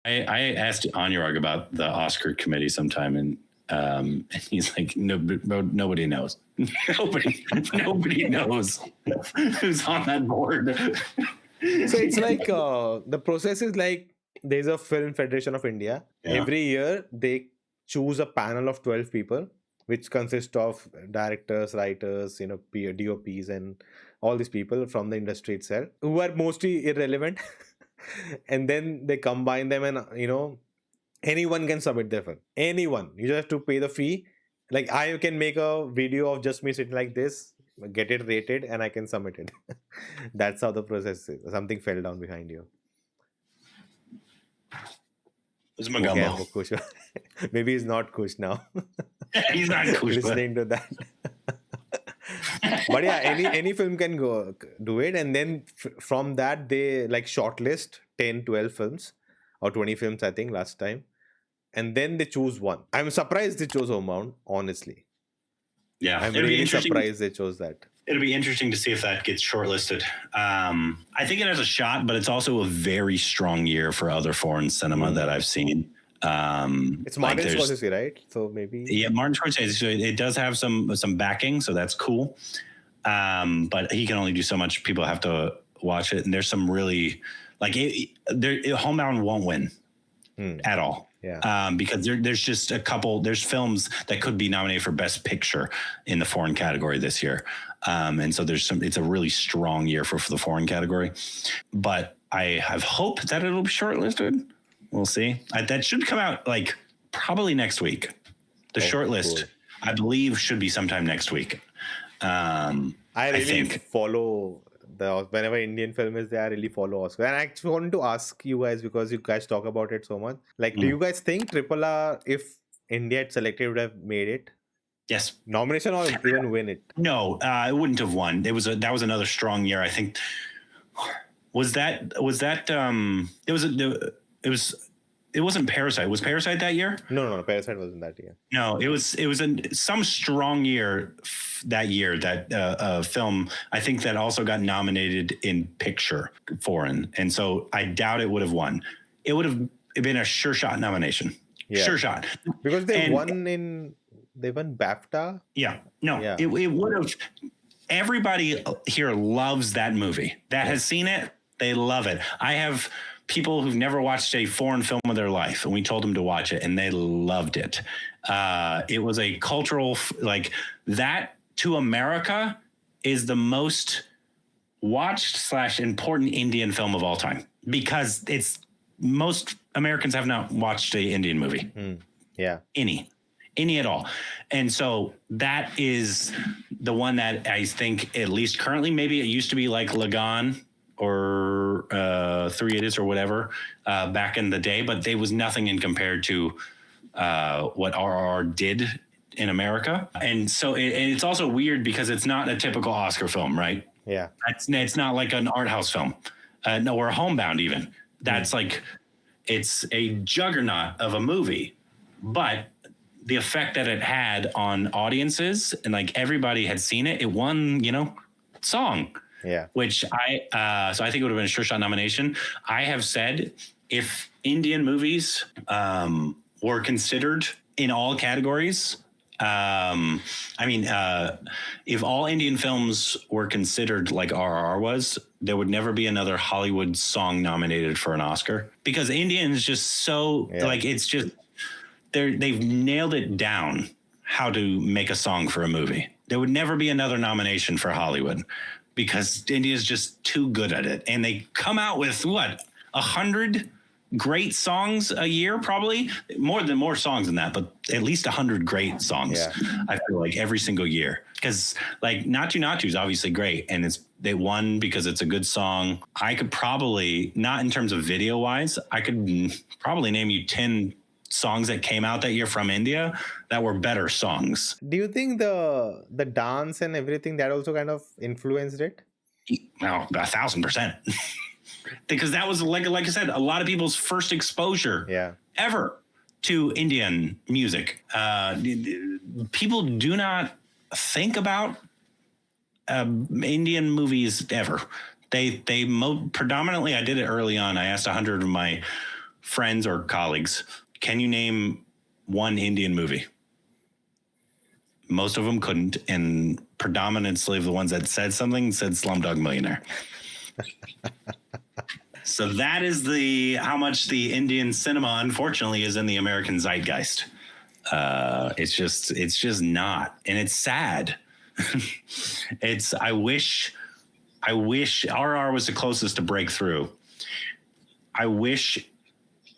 I asked Anurag about the Oscar committee sometime, and he's like, no, nobody knows. nobody knows who's on that board. So it's like the process is like there's a Film Federation of India. Yeah. Every year they choose a panel of 12 people, which consists of directors, writers, DOPs, and all these people from the industry itself who are mostly irrelevant. And then they combine them, and anyone can submit their film. Anyone. You just have to pay the fee. Like I can make a video of just me sitting like this, get it rated, and I can submit it. That's how the process is. Something fell down behind you. It's Magumbo. Okay, maybe he's not Kush now. He's not Kush. Listening to that. But yeah, any film can go do it, and then from that they like shortlist 10, 12 films or 20 films, I think last time, and then they choose one. I'm surprised they chose Homebound, honestly. Yeah, I'm really surprised they chose that. It'll be interesting to see if that gets shortlisted. I think it has a shot, but it's also a very strong year for other foreign cinema that I've seen. It's Martin Scorsese, right? So maybe Martin Scorsese. So it does have some backing, so that's cool. But he can only do so much. People have to watch it, and there's some really Homebound won't win at all. Yeah. Because there's just there's films that could be nominated for Best Picture in the foreign category this year. And so it's a really strong year for the foreign category, but I have hope that it'll be shortlisted. We'll see. That should come out like probably next week. The shortlist, cool. I believe, should be sometime next week. I think follow whenever Indian film is there, I really follow Oscar. And I actually wanted to ask you guys, because you guys talk about it so much. Like, do you guys think RRR, if India had selected, would have made it? Yes. Nomination or even win it? No, it wouldn't have won. That was another strong year. I think. It wasn't Parasite. Was Parasite that year? No. Parasite wasn't that year. No, it was some strong year that year. That film, I think, that also got nominated in picture foreign, and so I doubt it would have won. It would have been a sure shot nomination. Yeah. Sure shot. Because they won BAFTA. Yeah. No. Yeah. It would have. Everybody here loves that movie. That has seen it. They love it. I have people who've never watched a foreign film of their life, and we told them to watch it, and they loved it. It was a cultural, that to America is the most watched / important Indian film of all time, because most Americans have not watched an Indian movie. Yeah. Any at all. And so that is the one that I think, at least currently, maybe it used to be like Lagan or Three Idiots or whatever back in the day, but there was nothing in compared to what RRR did in America. And so it's also weird because it's not a typical Oscar film, right? Yeah. It's not like an art house film, or a Homebound even. That's it's a juggernaut of a movie, but the effect that it had on audiences, and everybody had seen it, it won, song. Yeah. Which so I think it would have been a sure shot nomination. I have said, if Indian movies were considered in all categories, if all Indian films were considered like RRR was, there would never be another Hollywood song nominated for an Oscar, because Indian is just so it's just they've nailed it down how to make a song for a movie. There would never be another nomination for Hollywood, because India is just too good at it. And they come out with 100 great songs a year, probably more songs than that, but at least 100 great songs. Yeah. I feel like every single year, because Natu Natu is obviously great, and they won because it's a good song. I could probably, not in terms of video wise, I could probably name you 10 songs that came out that year from India that were better songs. Do you think the dance and everything that also kind of influenced it? No, 1,000%. Because that was, like I said, a lot of people's first exposure ever to Indian music. People do not think about Indian movies ever. They predominantly, I did it early on. I asked 100 of my friends or colleagues, can you name one Indian movie? Most of them couldn't, and predominantly of the ones that said something said Slumdog Millionaire. So that is how much the Indian cinema, unfortunately, is in the American zeitgeist. It's just not, and it's sad. I wish RR was the closest to breakthrough. I wish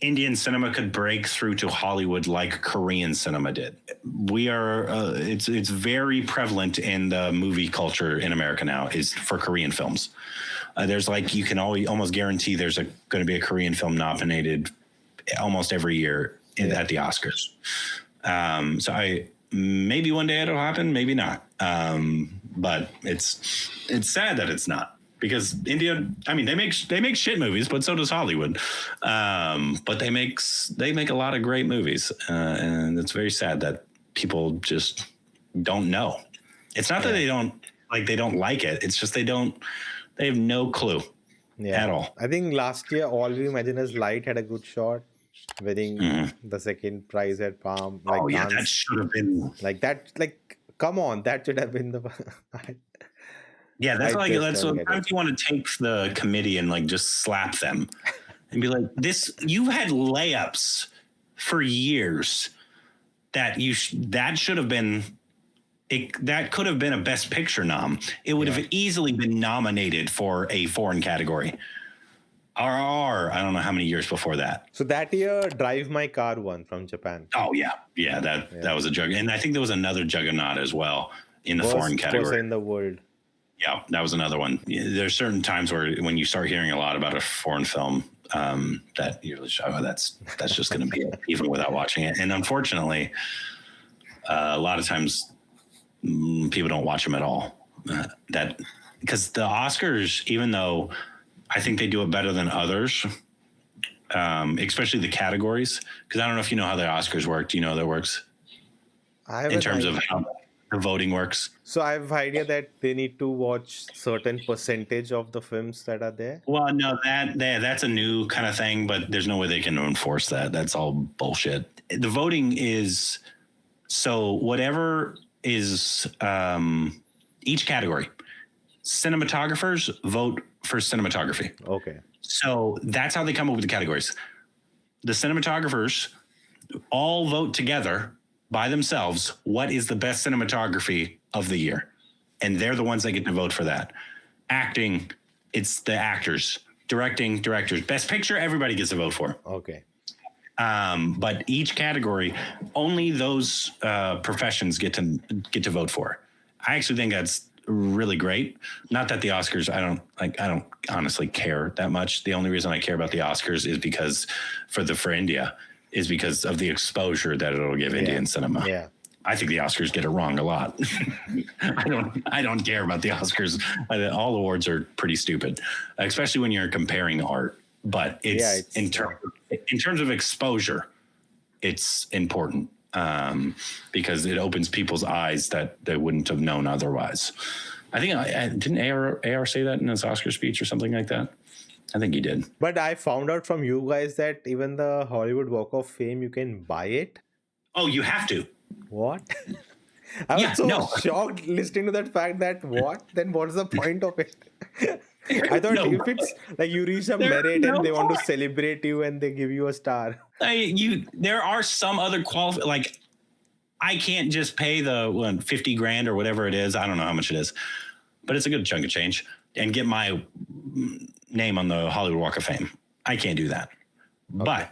Indian cinema could break through to Hollywood like Korean cinema did. It's very prevalent in the movie culture in America now is for Korean films. There's you can almost guarantee there's going to be a Korean film nominated almost every year at the Oscars. So maybe one day it'll happen, maybe not. But it's sad that it's not. Because India, I mean, they make shit movies, but so does Hollywood. But they make a lot of great movies, and it's very sad that people just don't know. It's not that they don't like it. It's just they have no clue at all. I think last year, All We Imagine Is Light had a good shot, winning the second prize at Palm. That should have been come on, that should have been the. Yeah, that's sometimes you want to take the committee and just slap them and be like, you've had layups for years that should have been that could have been a Best Picture nom. It would have easily been nominated for a foreign category. RRR, I don't know how many years before that. So that year, Drive My Car won from Japan. Oh yeah, that was a juggernaut, and I think there was another juggernaut as well in the foreign category in the world. Yeah, that was another one. There's certain times when you start hearing a lot about a foreign film that you're like, oh, that's just going to be it, even without watching it. And unfortunately, a lot of times people don't watch them at all. Because the Oscars, even though I think they do it better than others, especially the categories. Because I don't know if you know how the Oscars work. Do you know how that works? In terms of how the voting works. So I have idea that they need to watch certain percentage of the films that are there. Well, no, that's a new kind of thing, but there's no way they can enforce that. That's all bullshit. The voting is so whatever is each category. Cinematographers vote for cinematography. Okay. So that's how they come up with the categories. The cinematographers all vote together by themselves what is the best cinematography of the year. And they're the ones that get to vote for that. Acting, it's the actors. Directing, directors. Best Picture, everybody gets to vote for. Okay. But each category, only those professions get to vote for. I actually think that's really great. Not that the Oscars, I don't honestly care that much. The only reason I care about the Oscars is because for India is because of the exposure that it'll give Indian cinema. Yeah. I think the Oscars get it wrong a lot. I don't care about the Oscars. All awards are pretty stupid, especially when you're comparing art. But it's in terms of exposure, it's important because it opens people's eyes that they wouldn't have known otherwise. I think didn't AR say that in his Oscar speech or something like that? I think he did. But I found out from you guys that even the Hollywood Walk of Fame, you can buy it. Oh, you have to. What? I was shocked listening to that fact that what? Then what's the point of it? I thought if it's like you reach a merit and they want to celebrate you and they give you a star. There are some other like I can't just pay the 50 grand or whatever it is. I don't know how much it is, but it's a good chunk of change and get my name on the Hollywood Walk of Fame. I can't do that. Okay. But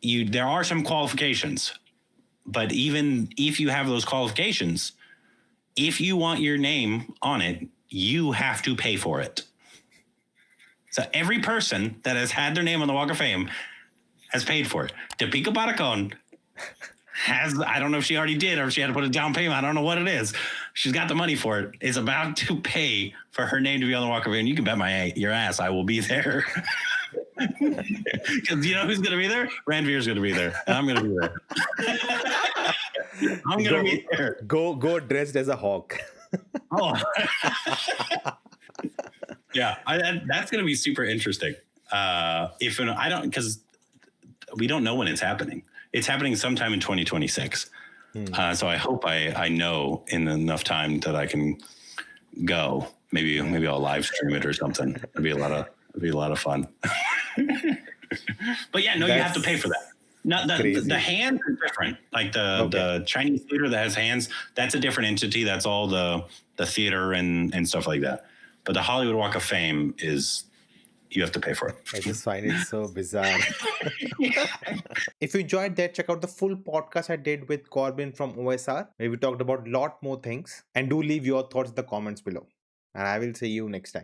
there are some qualifications. But even if you have those qualifications, if you want your name on it, you have to pay for it. So every person that has had their name on the Walk of Fame has paid for it. Deepika Padukone has, I don't know if she already did or if she had to put a down payment. I don't know what it is. She's got the money for it. Is about to pay for her name to be on the Walk of Fame. You can bet your ass I will be there. Because you know who's going to be there? Ranveer's going to be there. And I'm going to be there. I'm going to be there. Go dressed as a hawk. Oh. Yeah, that's going to be super interesting. Because we don't know when it's happening. It's happening sometime in 2026. So I hope I know in enough time that I can go. Maybe I'll live stream it or something. It'd be a lot of fun. But yeah, no, you have to pay for that. Not the hands are different. Like the Chinese theater that has hands, that's a different entity. That's all the theater and stuff like that. But the Hollywood Walk of Fame is, you have to pay for it. I just find it so bizarre. If you enjoyed that, check out the full podcast I did with Korbin from OSR, where we talked about a lot more things. And do leave your thoughts in the comments below. And I will see you next time.